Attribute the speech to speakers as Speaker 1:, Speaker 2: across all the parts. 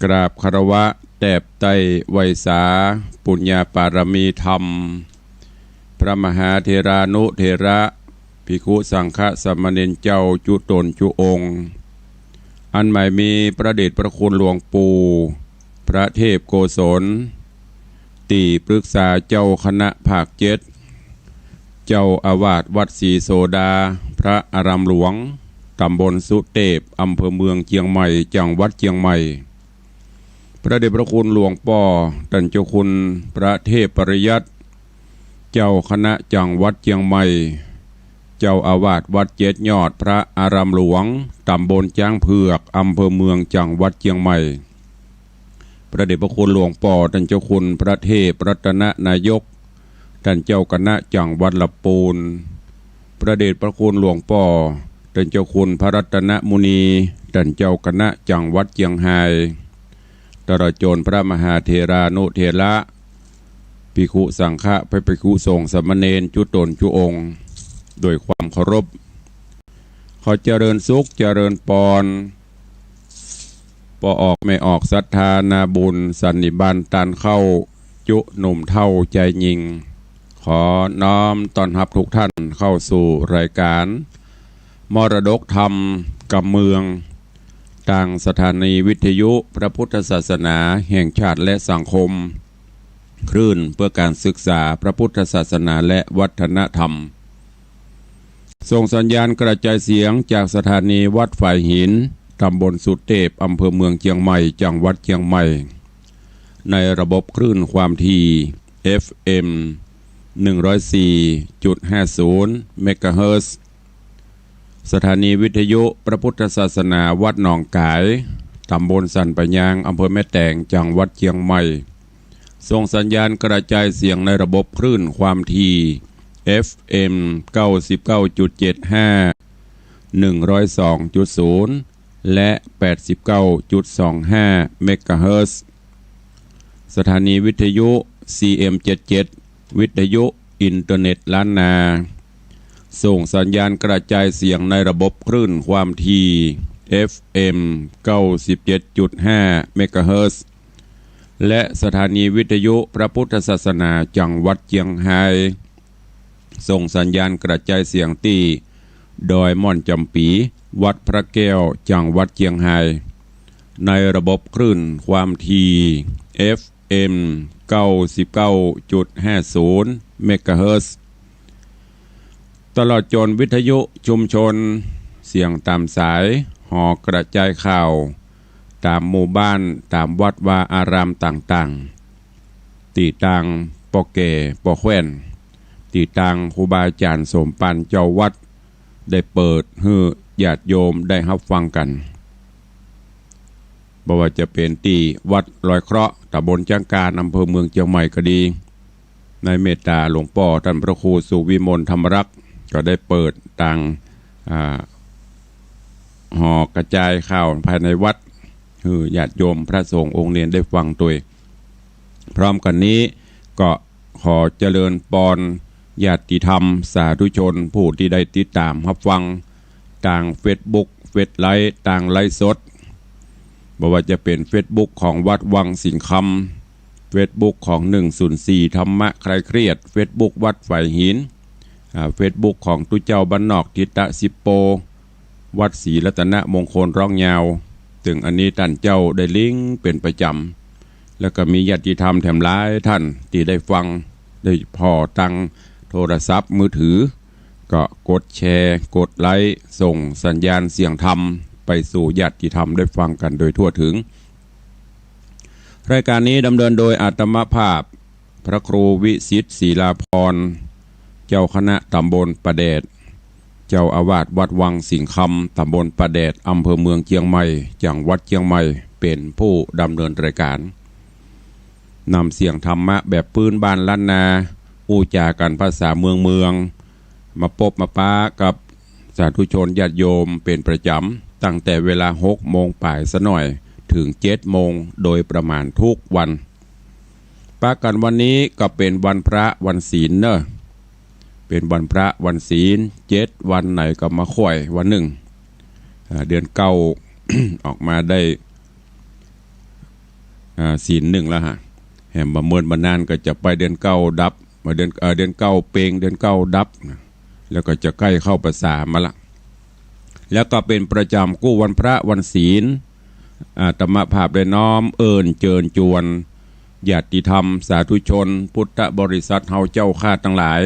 Speaker 1: กราบคารวะแตบไตไวสาปุญญาปารมีธรรมพระมหาเทรานุเทระภิกขุสังฆสมณเณรเจ้าจุตนจุองค์อันใหม่มีประเดชพระคุณหลวงปู่พระเทพโกศลตีปรึกษาเจ้าคณะภาคเจ็ดเจ้าอาวาสวัดศรีโสดาพระอารามหลวงตำบลสุเทพอำเภอเมืองเชียงใหม่จังหวัดเชียงใหม่พระเดชพระคุณหลวงป่อท่านเจ้าคุณพระเทพปริยัติเจ้าคณะจังหวัดเชียงใหม่เจ้าอาวาสวัดเจ็ดยอดพระอารามหลวงตำบลจ้างเผือกอำเภอเมืองจังหวัดเชียงใหม่พระเดชพระคุณหลวงป่อท่านเจ้าคุณพระเทพรัตนนายกท่านเจ้าคณะจังหวัดลำพูนพระเดชพระคุณหลวงป่อท่านเจ้าคุณพระรัตนมุนีท่านเจ้าคณะจังหวัดเชียงรายตระโจรพระมหาเทรานุเทระภิกขุสังฆะพระภิกขุสงฆ์สามเณรจุตนจุองค์โดยความเคารพขอเจริญสุขเจริญปอนปอออกไม่ออกศรัทธานาบุญสันนิบาตตันเข้าจุหนุ่มเท่าใจยิงขอน้อมต้อนรับทุกท่านเข้าสู่รายการมรดกธรรมกับเมืองทางสถานีวิทยุพระพุทธศาสนาแห่งชาติและสังคมคลื่นเพื่อการศึกษาพระพุทธศาสนาและวัฒนธรรมส่งสัญญาณกระจายเสียงจากสถานีวัดฝ่ายหินตำบลสุเทพอำเภอเมืองเชียงใหม่จังหวัดเชียงใหม่ในระบบคลื่นความถี่ FM 104.50 เมกะเฮิรตซ์สถานีวิทยุพระพุทธศาสนาวัดหนองกายตำบลสันปะยางอำเภอแม่แตงจังหวัดเชียงใหม่ส่งสัญญาณกระจายเสียงในระบบคลื่นความถี่ FM 99.75 102.0 และ 89.25 เมกะเฮิรตซ์สถานีวิทยุ CM77 วิทยุอินเทอร์เน็ตล้านนาส่งสัญญาณกระจายเสียงในระบบคลื่นความถี่ FM 97.5 เมกะเฮิรตซ์และสถานีวิทยุพระพุทธศาสนาจังหวัดเชียงรายส่งสัญญาณกระจายเสียงที่ดอยม่อนจำปีวัดพระแก้วจังหวัดเชียงรายในระบบคลื่นความถี่ FM 99.50 เมกะเฮิรตซ์ตลอดจนวิทยุชุมชนเสียงตามสายหอกระจายข่าวตามหมู่บ้านตามวัดวาอารามต่างๆตีตังปอเกปอแควนตีตังครูบาอาจารย์สมปันเจ้าวัดได้เปิดให้ญาติโยมได้รับฟังกันบ่ว่าจะเป็นตีวัดลอยเคราะห์ตำบลจังการอำเภอเมืองเชียงใหม่ก็ดีในเมตตาหลวงป่อท่านพระครูสุวิมลธรรมรักษ์ก็ได้เปิดตังหอกระจายข่าวภายในวัดคือญาติโยมพระสงฆ์องค์เนียนได้ฟังตัวพร้อมกันนี้ก็ขอเจริญปอนญาติธรรมสาธุชนผู้ที่ได้ติดตามรับฟังทางเฟซบุ๊กเฟซไลฟ์ทางไลฟ์สดบอกว่าจะเป็นเฟซบุ๊กของวัดวังสิงห์คำเฟซบุ๊กของ104ธรรมะใครเครียดเฟซบุ๊กวัดฝ่ายหินเฟซบุ๊กของตุเจ้าบ้านนอกทิตะสิปโปวัดศรีรัตนมงคลร้องยาวถึงอันนี้ท่านเจ้าได้ลิงก์เป็นประจำแล้วก็มีญาติธรรมแถมหลายท่านที่ได้ฟังได้พอตั้งโทรศัพท์มือถือก็กดแชร์กดไลค์ส่งสัญญาณเสียงธรรมไปสู่ญาติธรรมได้ฟังกันโดยทั่วถึงรายการนี้ดำเนินโดยอาตมาภาพพระครูวิสิทธิ์ศรีลาภรณ์เจ้าคณะตำบลประแดดเจ้าอาวาสวัดวังสิงห์คำตำบลประแดดอำเภอเมืองเชียงใหม่จังหวัดเชียงใหม่เป็นผู้ดำเนินรายการนำเสียงธรรมะแบบพื้นบ้านล้านนาอู้จากันภาษาเมืองมาพบมาป้ากับสาธุชนญาติโยมเป็นประจำตั้งแต่เวลา6 โมงป่ายซะหน่อยถึง7 โมงโดยประมาณทุกวันป้ากันวันนี้ก็เป็นวันพระวันศีลเนอะเป็นวันพระวันศีล7 วันไหนก็มาค่อยวันหนึ่งเดือน9 ออกมาได้ ศีลหนึ่งแล้วฮะแหมบ่เมินบ่นานก็จะไปเดือนเก้าดับมาเดือนเก้าเปงเดือนเก้าดับแล้วก็จะใกล้เข้าพรรษามาละแล้วก็เป็นประจำกู้วันพระวันศีลธรรมภาพได้น้อมเอิญเจิญจวนญาติธรรมสาธุชนพุทธบริษัทเฮาเจ้าข้าทั้งหลาย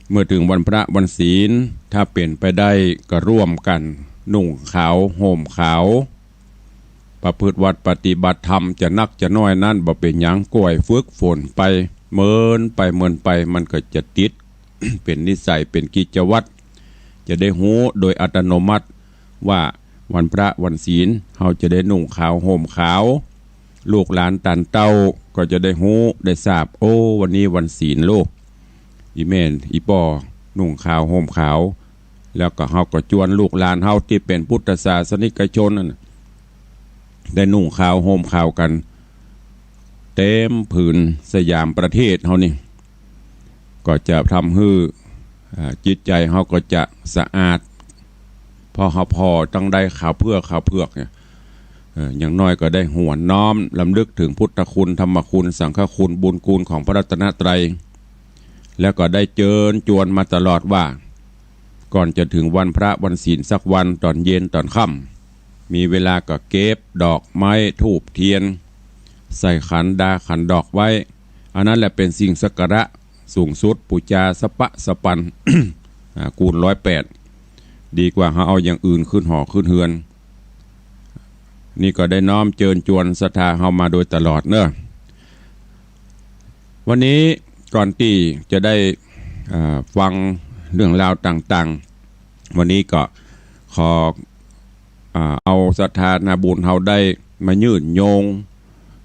Speaker 1: เมื่อถึงวันพระวันศีลถ้าเปลี่ยนไปได้ก็ร่วมกันนุ่งขาวห่มขาวประพฤติวัดปฏิบัติธรรมจะนักจะน้อยนั่นบ่เป็นหยังก่วยฝึกฝนไปเมินไปมันก็จะติด เป็นนิสัยเป็นกิจวัตรจะได้หูโดยอัตโนมัติว่าวันพระวันศีลเราจะได้นุ่งขาวห่มขาวลูกหลานตันเต้าก็จะได้หูได้ทราบโอ้วันนี้วันศีลลูกอีเมนอีปอนุ่งขาวห่มขาวแล้วก็เราก็จวนลูกหลานเฮาที่เป็นพุทธศาสนิกชนนั่นได้นุ่งขาวห่มขาวกันเต็มผืนสยามประเทศเฮานี่ก็จะทำให้จิตใจเฮาก็จะสะอาดพอเฮาพอต้องได้ข่าวเพือกเนี่ยอย่างน้อยก็ได้หวนน้อมลำลึกถึงพุทธคุณธรรมคุณสังฆคุณบุญคุณของพระรัตนตรัยแล้วก็ได้เจิญจวนมาตลอดว่าก่อนจะถึงวันพระวันศีลสักวันตอนเย็นตอนค่ำมีเวลาก็เก็บดอกไม้ธูปเทียนใส่ขันดอกไว้อันนั้นแหละเป็นสิ่งสักการะสูงสุดปูจาสปะสปัน คูณ108ดีกว่าเอาอย่างอื่นขึ้นหอขึ้นเฮือนนี่ก็ได้น้อมเจิญจวนศรัทธาเฮามาโดยตลอดเนอะวันนี้ก่อนที่จะได้ฟังเรื่องราวต่างๆวันนี้ก็ขอเอาศรัทธานาบุญเฮาได้มายืดโยง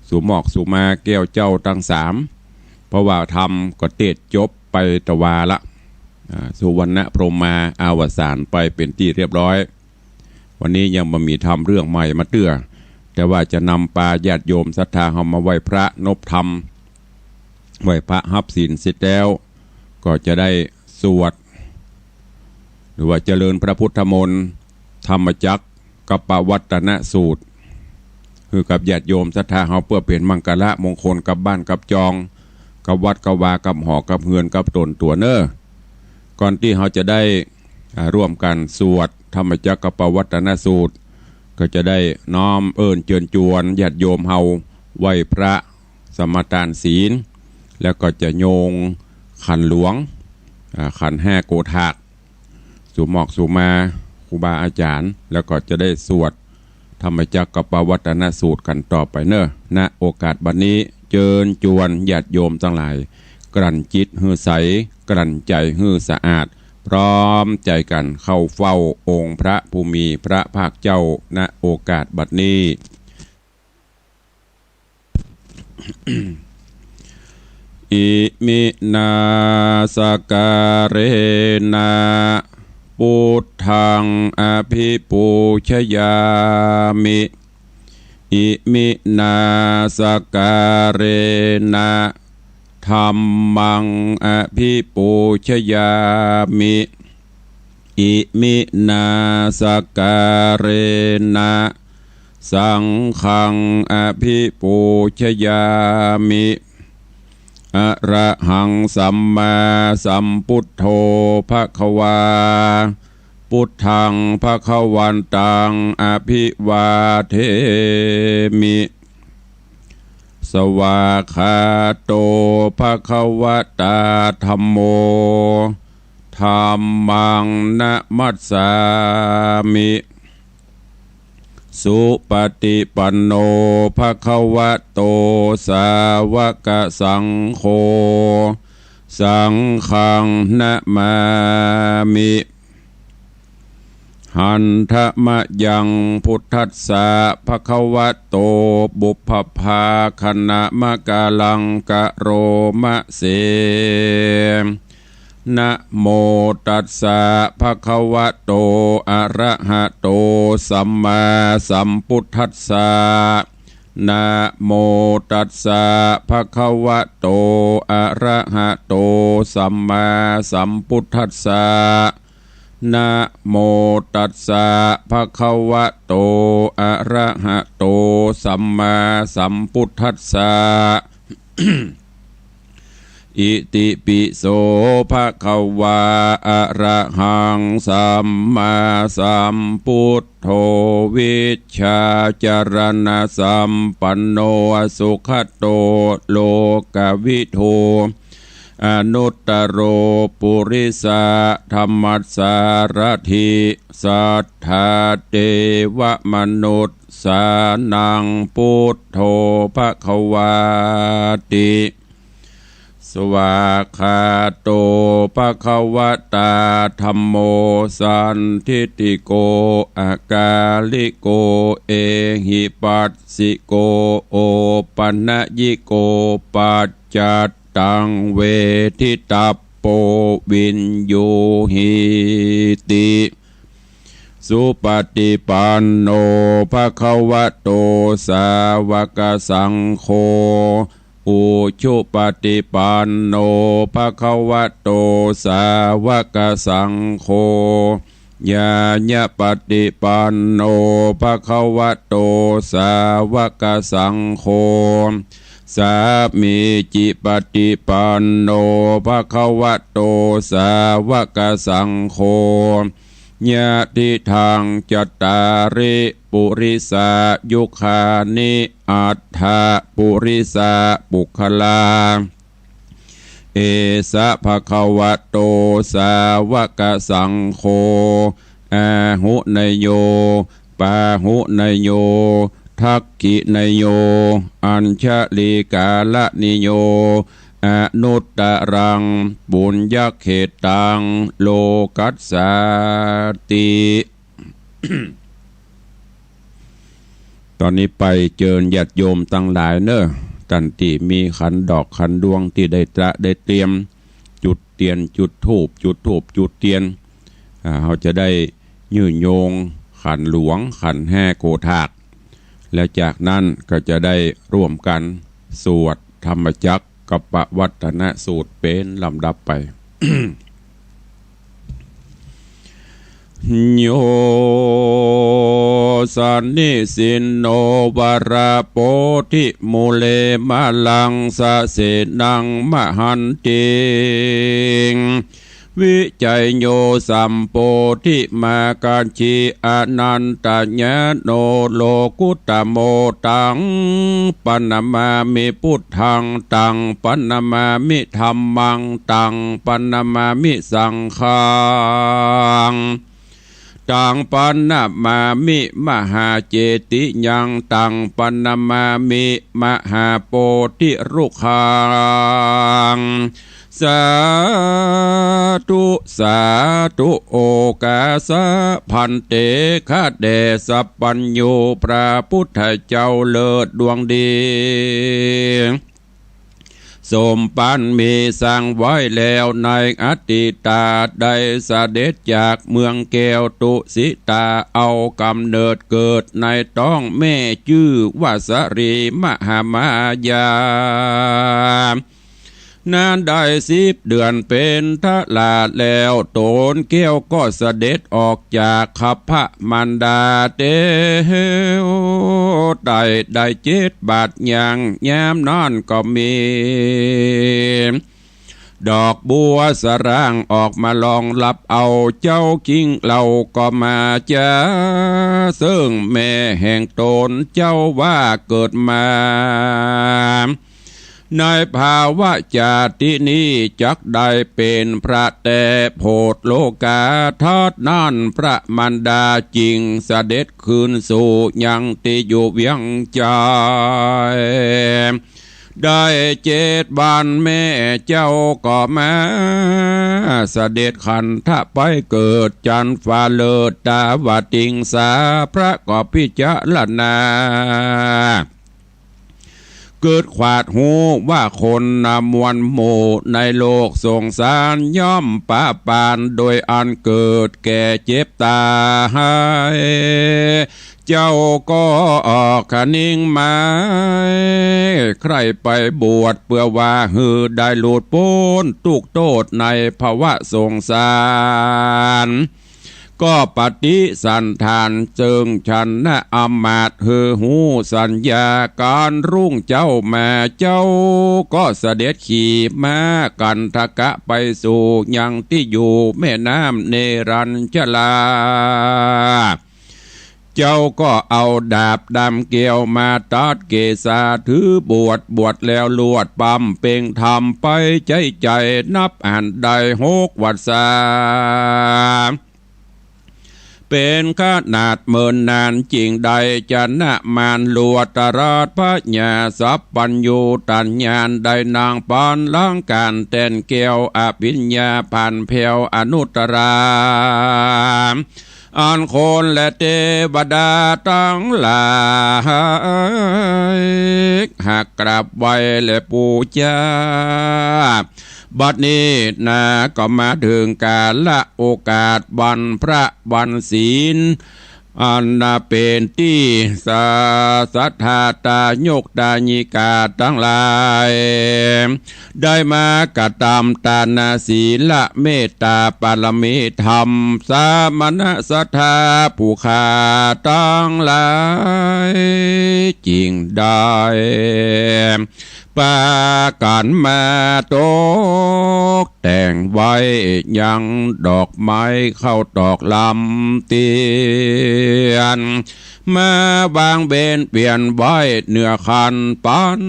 Speaker 1: สู่หมอกสู่มาแก้วเจ้าทั้งสามเพราะว่าทำก็เตจจบไปตะวาละสุวรรณพรหมาอาวสานไปเป็นที่เรียบร้อยวันนี้ยังมามีทำเรื่องใหม่มาเตื้อแต่ว่าจะนำปาญาติโยมศรัทธาเฮามาไหว้พระนบธรรมไหว้พระฮับศีลเสร็จแล้วก็จะได้สวดหรือว่าเจริญพระพุทธมนต์ธรรมจักรกัปปวัตนสูตรคือกับญาติโยมศรัทธาเฮาเพื่อเป็นมังกรมงคลกับบ้านกับจองกับวัดกับวากับหอกับเฮือนกับตนตัวเนอก่อนที่เฮาจะได้ร่วมกันสวดธรรมจักรกัปปวัตนสูตรก็จะได้น้อมเอิญเจิญจวนญาติโยมเฮาไหว้พระสมทานศีลแล้วก็จะโยงขันหลวงขัน5โกธากสู่หมอกสู่มาครูบาอาจารย์แล้วก็จะได้สวดธรรมจักรกัปปวัตนสูตรกันต่อไปเนอะณโอกาสบัดนี้เจิญจวนญาติโยมทั้งหลายกลั่นจิตหื้อใสกลั่นใจหื้อสะอาดพร้อมใจกันเข้าเฝ้าองค์พระภูมิพระภาคเจ้าณโอกาสบัดนี้ อิมินาสการเรนะพุทธังอภิปูชยามิอิมินาสการเรนะธัมมังอภิปูชยามิอิมินาสการเรนะสังฆังอภิปูชยามิอะระหังสัมมาสัมพุทโธภควาพุทธังภควันตังอภิวาเทมิสวาคาโตภควตาธัมโมธัมมังนะมัสสามิสุปฏิปันโนภควโตสาวกสังโฆสังฆังนะมามิหันทะมะยังพุทธัสสะภควโตบุพภาคณะมะกาลังกะโรมะเสนะโมตัสสะภะคะวะโตอะระหะโตสัมมาสัมพุทธัสสะนะโมตัสสะภะคะวะโตอะระหะโตสัมมาสัมพุทธัสสะ นะโมตัสสะภะคะวะโตอะระหะโตสัมมาสัมพุทธัสสะ อิติปิโสภะคะวะอะระหังสัมมาสัมพุทโธวิชชาจารณะสัมปันโนสุขโตโลกวิโทอนุตตโรปุริสะธรรมัสสารถิสัทธาเทวมนุษย์สานังพุทโธภควาติสวากขาโตภควตาธัมโมสันทิติโกอากาลิโกเอหิปัสสิโกโอปัญญิโกปัจจัตตังเวทิตาโปวินโยหิติสุปฏิปันโนภควโตสาวกสังโฆอุชุปฏิปันโนภควโตสาวกสังโฆญาญปฏิปันโนภควโตสาวกสังโฆสามีจิปฏิปันโนภควโตสาวกสังโฆญาติทางจัตตาริปุริสายุคานิอัฏฐปุริสาปุคลาเอสะภควโตสาวกสังโฆอาหุนยโยปาหุนยโยทักขินยโยอัญชลีกาลนิโยอนุตตรังบุญญเขตังโลกัสสาติ ตอนนี้ไปเจิญญาติโยมตั้งหลายเนอะตันติมีขันดอกขันดวงที่ได้เตรียมจุดเทียนจุดธูปจุดเทียนเขาจะได้ยืนโยงขันหลวงขันแห่โกธากและจากนั้นก็จะได้ร่วมกันสวดธรรมจักรกับปวัตนสูตรเป็นลำดับไป โยสันนิสินโนวราโปธิมูเลมะลังสะเสนังมหันติงวิจัยโยสัมโพธิมาการชีอนันตญาโนโลกุตโมตังปันนามามิพุทธังตังปันนามามิธัมมังตังปันนามามิสังฆังตังปันนามามิมหาเจติยังตังปันนามามิมหาโพธิรุขังสาธุโอกาสะพันเตคะเดสัพปัญโยพระพุทธเจ้าเลิศดวงดีสมปันมีสั่งไว้แล้วในอดีตาได้เสด็จจากเมืองแก้วตุสิตาเอากำเนิดเกิดในท้องแม่ชื่อวสรีมหามายานานได้10 เดือนเป็นทลาดแล้วโตนเกี้ยวก็เสด็จออกจากขับพระมันดาเตวได้7 บาทอย่างยามนอนก็มีดอกบัวสร่างออกมาลองรับเอาเจ้ากิ้งเราก็มาจ้าซึ่งแม่แห่งตนเจ้าว่าเกิดมาในภาวะจาตินี้จักได้เป็นพระแต่โพธโลกาทอดนั่นพระมันดาจริงเสด็จคืนสู่ยังติอยู่เวียงใจได้7 วันแม่เจ้าก็มาเสด็จขันธไปเกิดจันฟ้าเลิศตาวติงสาพระก็พิจารณาเกิดขวาดหูว่าคนนำมวลหมู่ในโลกสงสารย่อมปะปานโดยอันเกิดแก่เจ็บตายเจ้าก็ออกขนิ่งมาใครไปบวชเพื่อว่าหือได้หลุดพ้นทุกโทษในภาวะสงสาร ก็ปฏิสันทานเจิงฉันนะอมาตย์เฮอหูสัญญาการรุ่งเจ้าแม่เจ้าก็เสด็จขี่ม้ากันทกะไปสู่ยังที่อยู่แม่น้ำเนรัญชลาเจ้าก็เอาดาบดำเกี่ยวมาตัดเกศาถือบวชแล้วลวดปั๊มเป่งทำไปใจนับอ่านได้6 วัดสาเป็นขนาดเมินนานจริงใดจะนะมานลวดตราชพระญาสัพปัญญูตัญญาณได้นางปานล้างการเต้นเกี่ยวอภิญญาผ่านเพวอนุตราอันคนและเทวดาทั้งหลายหากกราบไหว้และปูชาบัดนี้นะก็มาถึงกาลโอกาสวันพระวันศีลอันนาเป็นที่ศรัทธาตายกตาญิกาทั้งหลายได้มากระทำตานาศีละเมตตาปารมีธรรมสามณศรัทธาผู้ขาทั้งหลายจริงได้ปากันมาตกแต่งไว้ยังดอกไม้เข้าตอกลำเตียนมาวางเบนเปลี่ยนไว้เนื้อคันปัน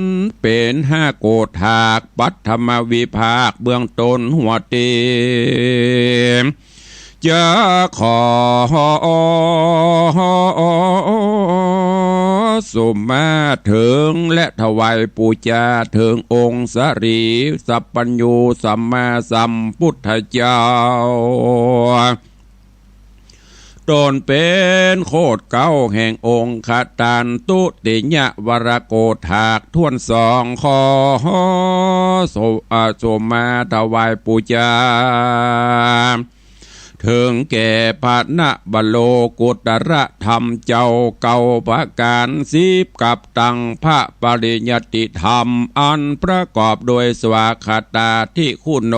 Speaker 1: เป็น5 โกฏหากปัทมวิภาคเบื้องต้นหัวเตีจะขอสุมาถึงและถวายปูชาถึงองค์สรีสัพพัญญูสัมมาสัมพุทธเจ้าตนเป็นโคดเก้าแห่งองค์ขตานตุติญะวรโกฏากท่วน2 ขอสมาถวายปูชาถึงแก่พระนะบโลกุตระธรรมเจ้าเก่าประการ10กับตังพระปริญญาติธรรมอันประกอบโดยสวากขาตาที่คุณโน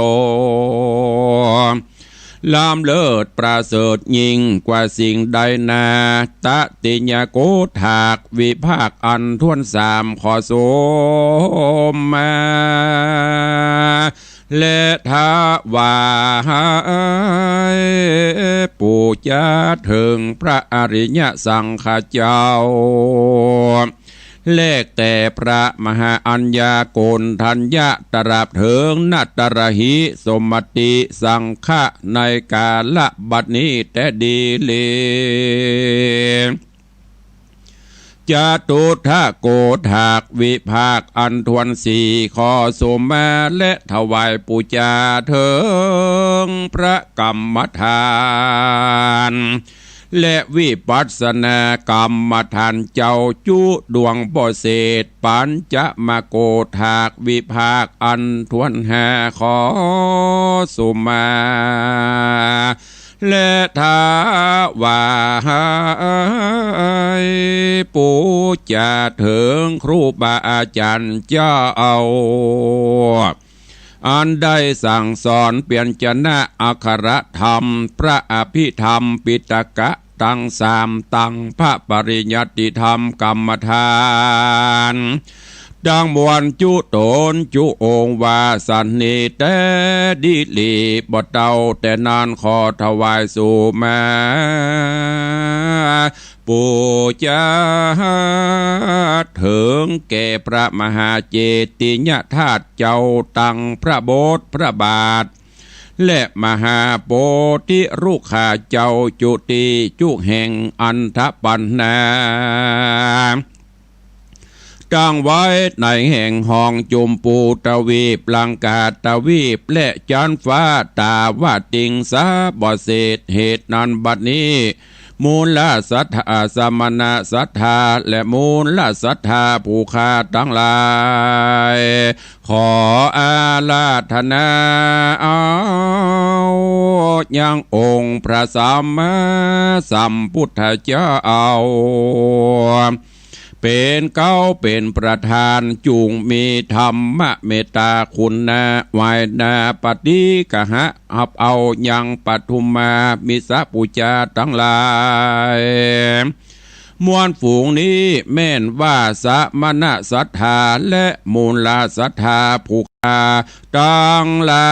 Speaker 1: ลำเลิศประเสริฐยิ่งกว่าสิ่งใดนาตติญโกฏากวิภาคอันท่วน3 ขอสมมาและท้าวายปูชาถึงพระอริยสังฆเจ้าเลขแต่พระมหาอัญญาโกณทัญญะตราบถึงนัตรหิสมติสังฆะในกาลบัดนี้แต่ดีเลยจตุทะโกฏากวิภาคอันทวน4 ขอสมมาและถวายปูชาถึงพระกรรมฐานและวิปัสสนากรรมฐานเจ้าจุดวงบ่เศษปัญจมโกฏากวิภาคอันทวน5 ขอสมมาและท้าวายปูชาถึงครูบาอาจารย์เจ้าอันได้สั่งสอนเปลี่ยนจนะอักขรธรรมพระอภิธรรมปิฎกะตั้ง3 ตั้งพระปริญญาติธรรมกรรมฐานดังมวลจุตนจุองวาสันนิเตดิลีบทเต่าแต่นานขอถวายสู่มาปูชาถึงแก่พระมหาเจติยธาตุเจ้าตั้งพระโบสถ์พระบาทและมหาโพธิรุขาเจ้าจุติจุแห่งอันทปันนาตั้งไว้ในแห่งห้องจุมปูตวีปลังกาตวีปและจันฟ้าตาวาติงสาบ่เศษเหตุนั้นบัดนี้มูลศรัทธาสมณศรัทธาและมูลศรัทธาผู้ขาทั้งหลายขออาราธนาเอายังองค์พระสัมมาสัมพุทธเจ้า เป็นเก้าเป็นประธานจุงมีธรรมเมตตาคุณนาวายนาปฏิกะหะหับเอายังปัทุมมามิสะปุจาทั้งหลายมวลฝูงนี้แม่นว่าสมณะศรัทธาและมูลศรัทธาภูคาตั้งหลา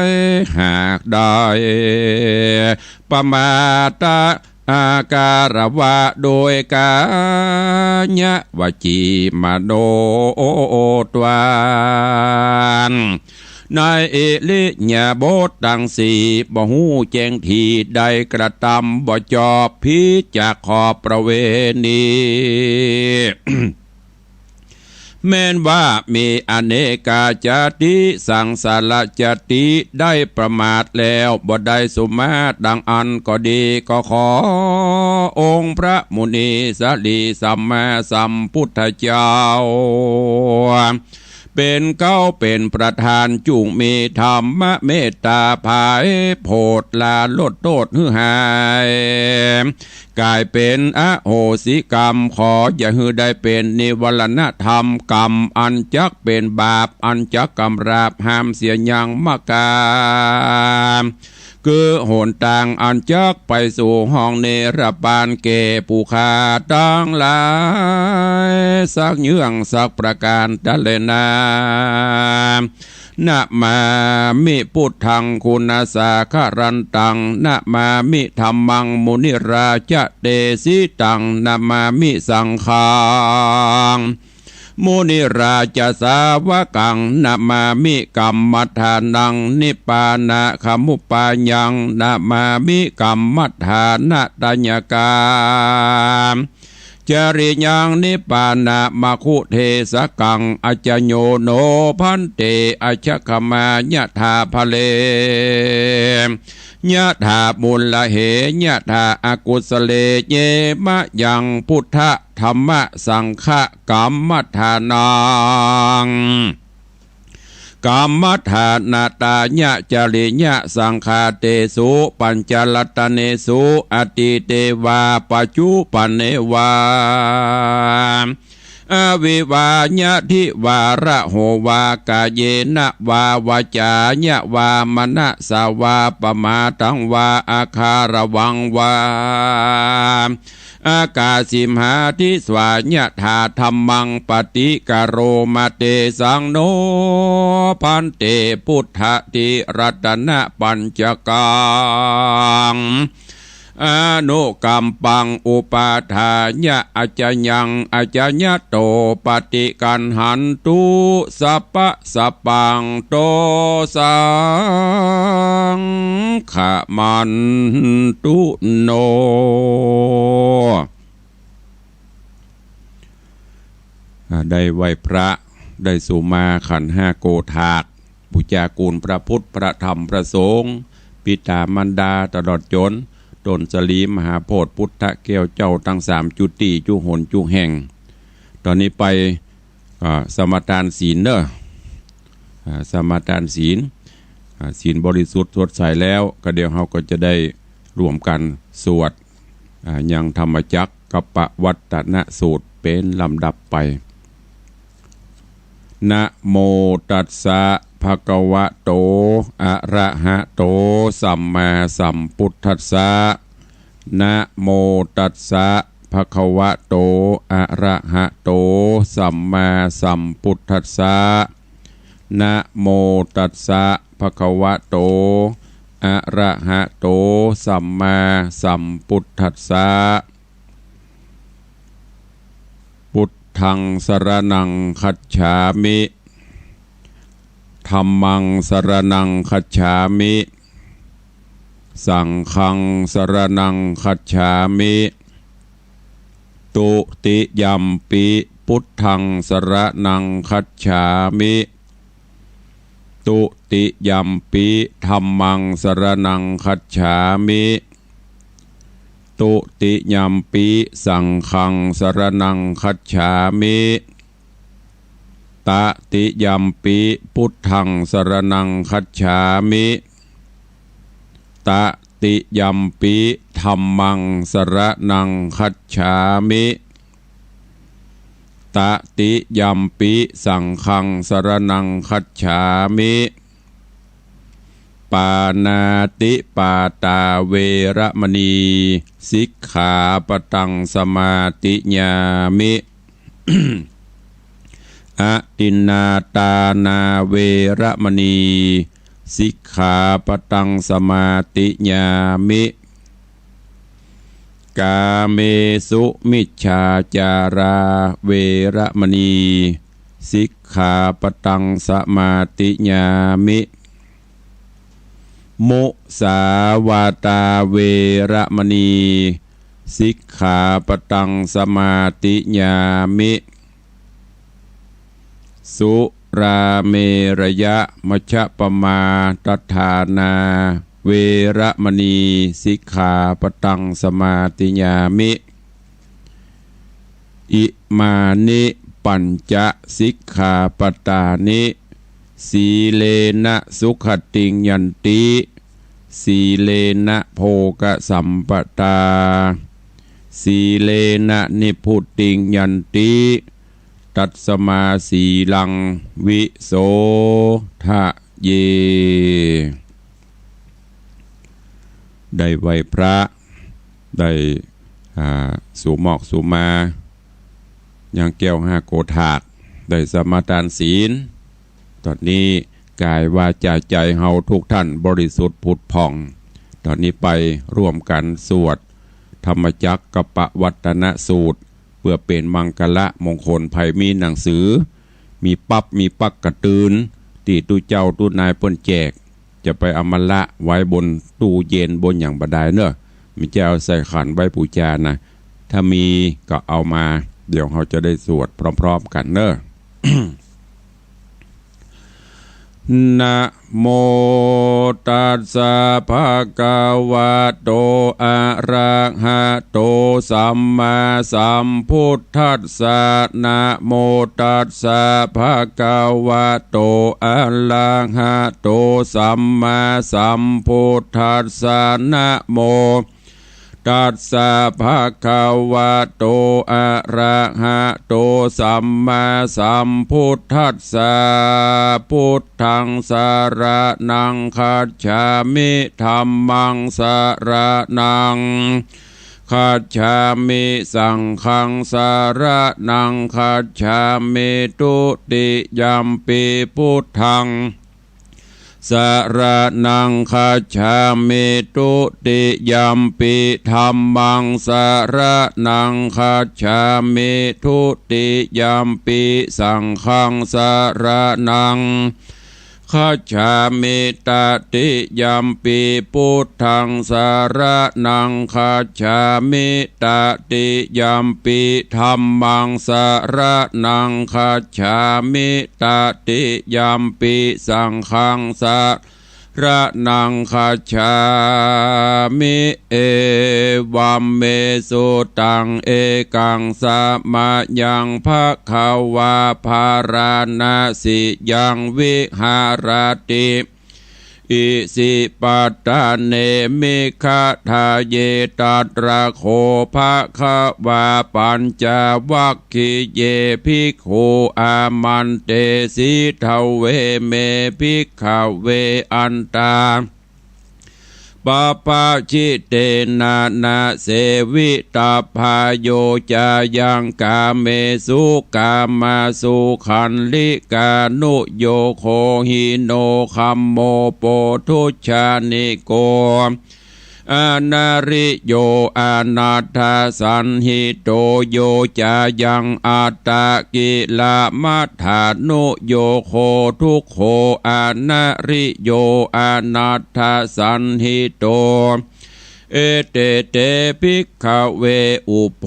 Speaker 1: ยหากได้ประมาตะอาการวะโดยกาญะวจีมโนตวานนายเอลิญาบทดังสีบ่หูแจ้งทีใดกระทำบ่จอบพิจากขอบประเวณี แม้นว่ามีอเนกาจติสังสารจติได้ประมาทแล้วบ่ได้สุมาดังอันก็ดีก็ขอองค์พระมุนีสลีสัมมาสัมพุทธเจ้าเป็นเก้าเป็นประธานจุงมีธรรมเมตตาภายโพดลาลดโทษหือหายกลายเป็นอโหสิกรรมขออย่าฮือได้เป็นนิวรณธรรมกรรมอันจักเป็นบาปอันจักกำราบห้ามเสียยังมากาคือโหนต่างอันจักไปสู่ห้องเนรบานเกผู้ขาตั้งหลายสักเยื่องสักประการตะเลนานะมามิพุทธังคุณสาคารันตังนะมามิธรรมังมุนิราชเตสิตังนะมามิสังฆังมุนิราชสาวกังนะมามิกัมมัฏฐานังนิปานะขมุปายังนะมามิกัมมัฏฐานะตัญญกามจริยังนิปานะมะคุเทสกังอจโยโนพันเตอชคมายะธาภเลยะธามุลเหยะธาอากุสเลเยมะยังพุทธธรรมสังฆกัมมัฏฐานังกรรมฐานาตาญะจริญะสังฆาเตสุปัญจลัตตเนสุอติเตวาปัจจุปันเนวาอวิวาญะทิวาระโหวากาเยนะวาวาจาญะวามนะสาวาปมาตังวาอาคารวังวาอากาสิมหาทิสวาญะธาธรรมังปฏิกโรมาเตสังโนพันเตพุทธติรัตนะปัญจกังอนุกัมปังอุปาทายะอาจยังอาจญะโตปฏิกันหันตุสัพพะสัพพังโตสังขมันตุโนได้ไหวพระได้สุมาขันห้าโกธากบูชากูลพระพุทธพระธรรมพระสงฆ์ปิตามันดาตลอดจนตนสลีมหาโพธิ์พุทธแก้วเจ้าทั้งสามจุติจุหนจุแห่งตอนนี้ไปสมทานศีลเนอะสมทานศีลศีลบริสุทธิ์สดใสแล้วก็เดี๋ยวเราก็จะได้รวมกันสวดยังธรรมจักรกัปปวัตตนสูตรเป็นลำดับไปนะโมตัสสะภะคะวะโตอะระหะโตสัมมาสัมพุทธัสสะนะโมตัสสะภะคะวะโตอะระหะโตสัมมาสัมพุทธัสสะนะโมตัสสะภะคะวะโตอะระหะโตสัมมาสัมพุทธัสสะพุทธังสรณังคัจฉามิธัมมังสรณังคัจฉามิสังฆังสรณังคัจฉามิตุติยัมปิพุทธังสรณังคัจฉามิตุติยัมปิธัมมังสรณังคัจฉามิตุติยัมปิสังฆังสรณังคัจฉามิตติยัมปิพุทธังสรณังคัจฉามิตติยัมปิธัมมังสรณังคัจฉามิต ตติยัมปิสังฆังสรณังคัจฉามิปานาติปาตาเวระมณีสิกขาปตังสมาติญามิ อตินนาตานาเวระมณีสิกขาปตังสมาติญามิกาเมสุมิจฉาจาราเวระมณีสิกขาปตังสมาติญามิมุสาวาตาเวระมณีสิกขาปตังสมาติญามิสุราเมรยะมัชฌะปมาตฐานาเวระมณีสิกขาปตังสมาติญามิอิมานิปัญจสิกขาปตานิสีเลนะสุขติงยันติสีเลนะโภกสัมปตาสีเลนะนิพุตติงยันติตัสมาสีลังวิโสทะเยได้ไหวพระได้สูหมอกสูมายังแก้ว5โกถากได้สมาทานศีลตอนนี้กายวาจาใจเฮาทุกท่านบริสุทธิ์ผุดผ่องตอนนี้ไปร่วมกันสวดธรรมจักรกัปปวัตนสูตรเพื่อเป็นมังคละมงคลภัยมีหนังสือมีปั๊บมีปักกระตืนตีตู้เจ้าตู้นายเปิ้นแจกจะไปเอามาละไว้บนตู้เย็นบนอย่างบดายเนอะมีจะเอาใส่ขันไว้ปูจานะถ้ามีก็เอามาเดี๋ยวเราจะได้สวดพร้อมๆกันเนอะ นะโมตัสสะภะคะวะโตอะระหะโตสัมมาสัมพุทธัสสะนะโมตัสสะภะคะวะโตอะระหะโตสัมมาสัมพุทธัสสะนะโมตัสสะภะคะวะโตอะระหะโตสัมมาสัมพุทธัสสะพุทธังสรณังคัจฉามิธัมมังสรณังคัจฉามิสังฆังสรณังคัจฉามิตุติยัมปิพุทธังสรณังคัจฉามิตุติยัมปิธัมมังสรณังคัจฉามิทุติยัมปิสังฆังสรณังคัจฉามิตติยัมปิพุทธังสรณังคัจฉามิตติยัมปิธัมมังสรณังคัจฉามิตติยัมปิสังฆังสรณังคัจฉามิเอวัมเมสุตังเอกังสมายังภควาภารณสิยังวิหารติอิสิปัตตาเนมิคาทาเยตัตระโคภควาปัญจวัคคีเยภิกขุอามันเตสิทาเวเมภิกขเวอันตาปะปะชิเตนะนะเสวิตาพาโยจายังกาเมสุกามาสุขันลิกานุโยโคหิโนคัมโมโปทุชานิโกอนาริโยอนาถาสันหิโตโยจายังอัตตะกิลามัฏฐานุโยโคทุกโขอนาริโยอนาถาสันหิโตเอเตเตภิกขเวอุโภ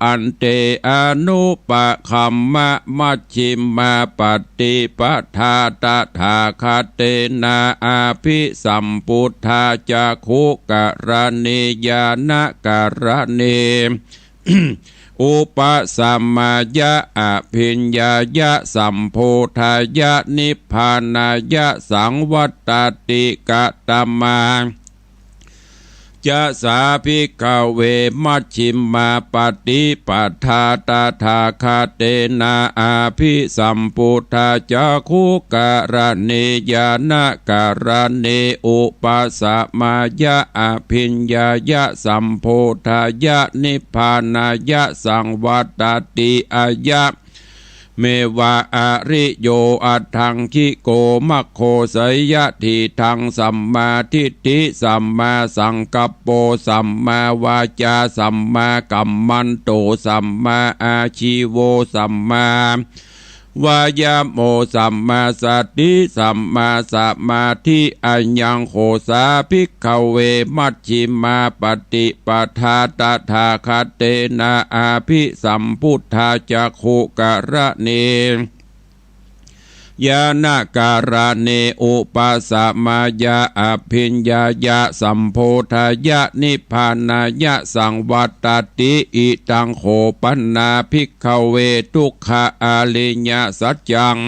Speaker 1: อันเตอนุปะคัมมะมัชฌิมาปฏิปทาตถาคเตนะอาภิสัมพุทธาจักขุกรณียานกรณี อุปสัมมายะอภิญญายะสัมโพธายะนิพพานายะสังวัตติกะตมา จะสาภิกขเวมัชฌิมมาปฏิปทาตถาคเตนะอาภิสัมพุทธาจักขุการเนยานะการเนอุปสมายะอภิญญายะสัมโพธายะนิพพานายะสังวัตติอายะเมวะอริโยอัตถังคิโกมัคโคสยะทิทังสัมมาทิฏฐิสัมมาสังกัปโปสัมมาวาจาสัมมากัมมันโตสัมมาอาชีโวสัมมาวายาโมสัมมาสติสัมมาสมาธิอัญญังโฆสาภิกขเวมัชฌิมาปฏิปทาตถาคเตนะอาภิสัมพุทธาจักขุกะระเนยานาการเนอุปสมายะอภิญญายะสัมโพธายะนิพพานายะสังวัตติอิตังโขปันนาภิกขเวทุกขอาลิญญสัจจัง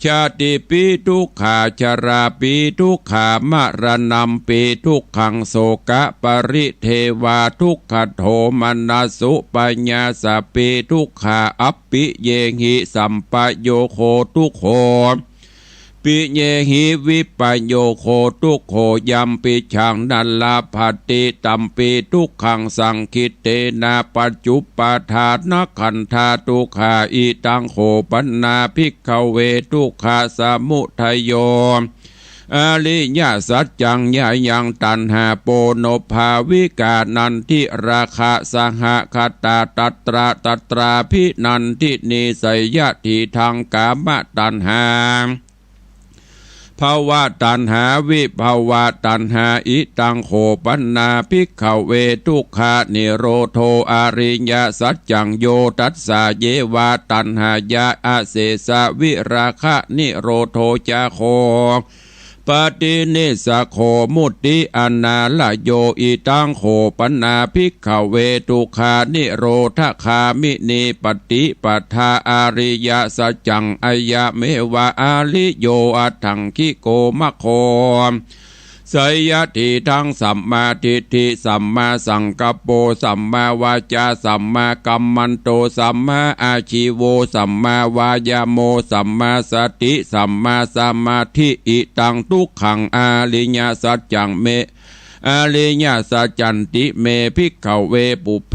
Speaker 1: ชาติปีทุกขาชราปีทุกขามรณัมปีทุกขังโสกะปริเทวาทุกขโทมนัสสุปัญญาสปีทุกขาอัปปิเยหิสัมปโยโคทุกโขปิเยหิวิปโยโคทุกโขยัมปิชังนัลลาภัตติตัมปีทุกขังสังคิเตนะปัจจุปทานขันธาทุกขาอิตังโขปันนาภิกขเวทุกขาสมุทัยโยอริยสัจจังยายังตันหาโปโนภาวิกานันทิราคะสหคตาตัตราพินันทินิสัยยะทิทางกามตันหาภาวะตันหาวิภาวะตันหาอิตังโขปันนาภิกขเวทุกขานิโรโทอริยสัจจังโยตัสสะเยวาตันหายะอาเสสะวิราคะนิโรโทจาโคปฏินิสโขมุตติอนาลโยอิตังโขปันนาภิกขเวทุกขานิโรธคามินิปฏิปทาอาริยสัจจังอายะเมวะอาลิโยอัตถังคิโกมะโคสยทิทังสัมมาทิฏฐิสัมมาสังกัปโปสัมมาวาจาสัมมากัมมันโตสัมมาอาชีโวสัมมาวายาโมสัมมาสติสัมมาสมาธิอิตังทุกขังอาลิญญสัจจังเมอาลิญญสัจจันติเมภิกขเวปุเพ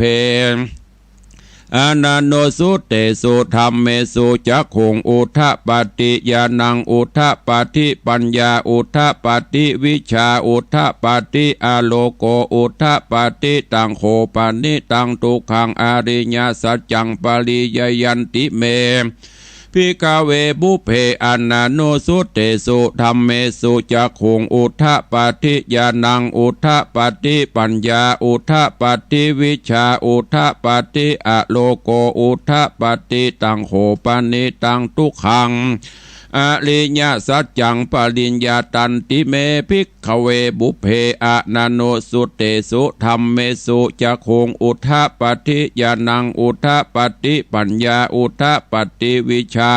Speaker 1: อานาโนสุเตสุธรรมเมสุจักขุงอุทธปฏิญาณังอุทธปฏิปัญญาอุทธปฏิวิชาอุทธปฏิอาโลโกอุทธปฏิตังโขปานิตังทุกขังอาริญญสัจจังปริยยันติเมภิกขเวบุเพอานาโนสุเตสุธรรมเมสุจักขุงอุทธปฏิญาณังอุทธปฏิปัญญาอุทธปฏิวิชาอุทธปฏิอโลโกอุทธปฏิตังโขปานิตังทุกขังอริญญสัจจังปริญญาตันติเมภิกขเวบุเพอานาโนสุเตสุธรรมเมสุจักขุงอุทธปฏิญาณังอุทธปฏิปัญญาอุทธปฏิวิชา